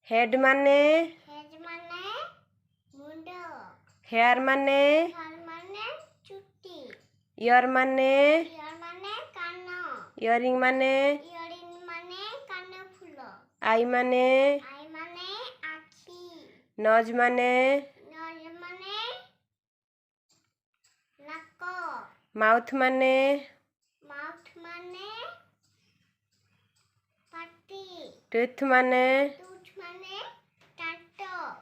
Head माने मुंड hair माने चुट्टी इयर माने कान इयरिंग माने कान फूल आई माने आखि नोज माने नाक माउथ माने पाटी टूथ माने दांत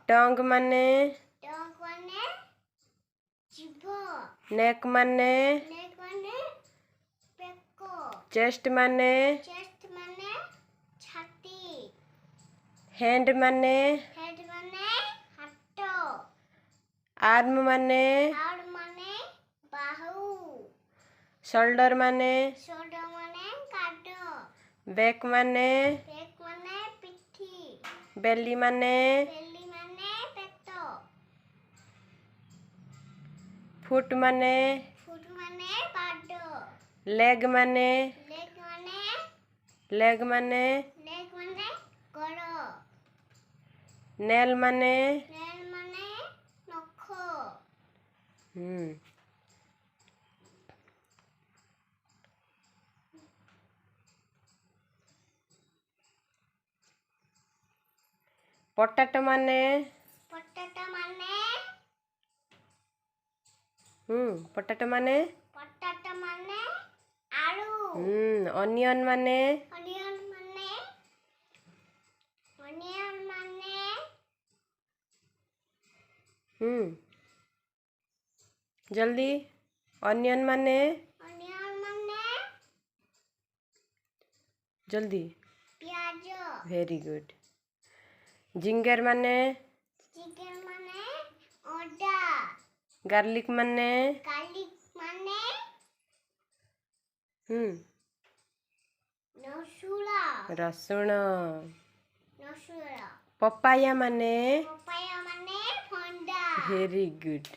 टंग माने जीभ नेक माने पेक चेस्ट माने छाती हैंड माने हेड हाथ आर्म माने बाहु शोल्डर माने काड बैक माने पिठी बेली माने पेट फुट माने पाद लेग माने गोड़ नेल माने नख पोटैटो माने पोटैटो माने आलू ऑनियन माने अनियन जल्दी ऑनियन माने जल्दी प्याज वेरी गुड जिंगर माने ओदा गार्लिक माने गार्लिक रसुण पपाया माने फंडा वेरी गुड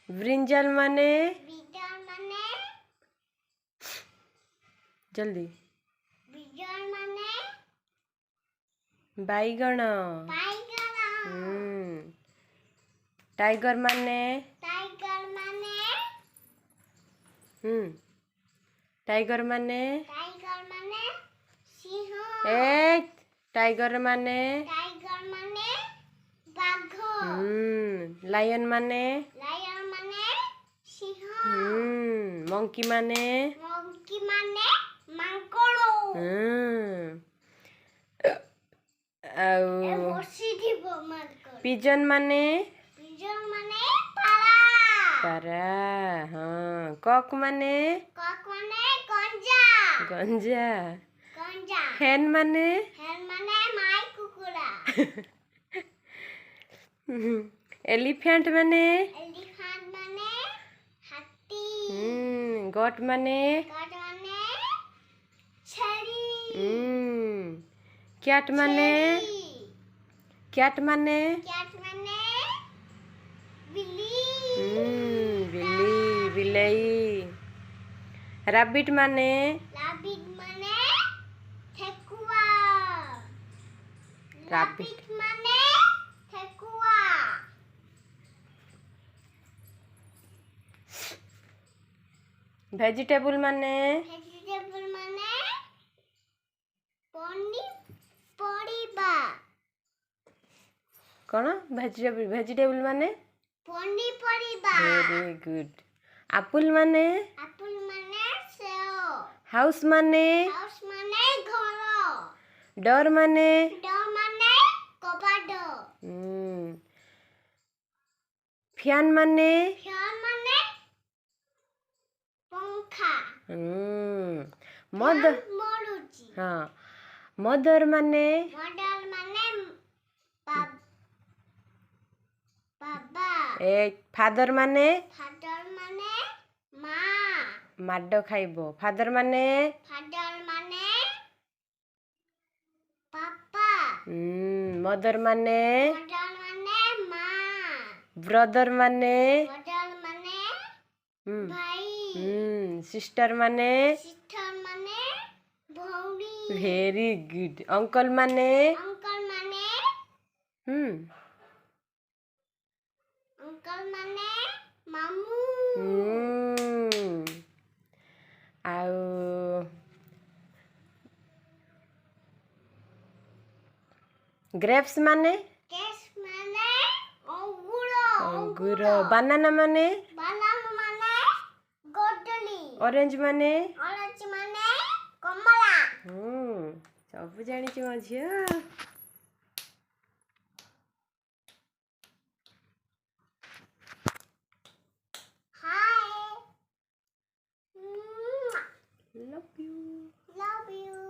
ब्रिंजल माने जल्दी बैगण टाइगर माने टाइगर माने सिंह टाइगर माने बाघ लायन माने सिंह मंकी माने मांकड़ पिजन माने पारा हाँ कॉक माने गंजा हेन माने एलिफेंट माने हाथी गोट माने कैट माने बिल्ली बिल्ली रैबिट माने ठेकुआ रैबिट ठेकुआ वेजिटेबल माने कौन वेजिटेबल माने वेरी गुड एप्पल माने हाउस माने डोर माने फैन माने पंखा मदर हाँ मदर माने बाबा फादर माने माँ माड खाइब फादर माने पापा मदर माने माँ ब्रदर माने भाई सिस्टर माने भौणी वेरी गुड अंकल माने ହୁଁ ଅଙ୍କଲ ମାନେ ମାମୁଁ। ଆଉ ଗ୍ରେପ୍ସ ମାନେ କେସ୍ ମାନେ ଅଙ୍ଗୁର। ଅଙ୍ଗୁର। ବାନାନା ମାନେ ବାନାନା ମାନେ କଦଳୀ। ଅରେଞ୍ଜ ମାନେ ଅରେଞ୍ଜ ମାନେ କମଳା। ସବୁ ଜାଣିଛୁ ମୋ ଝିଅ। ହାଏ। Love you. Love you.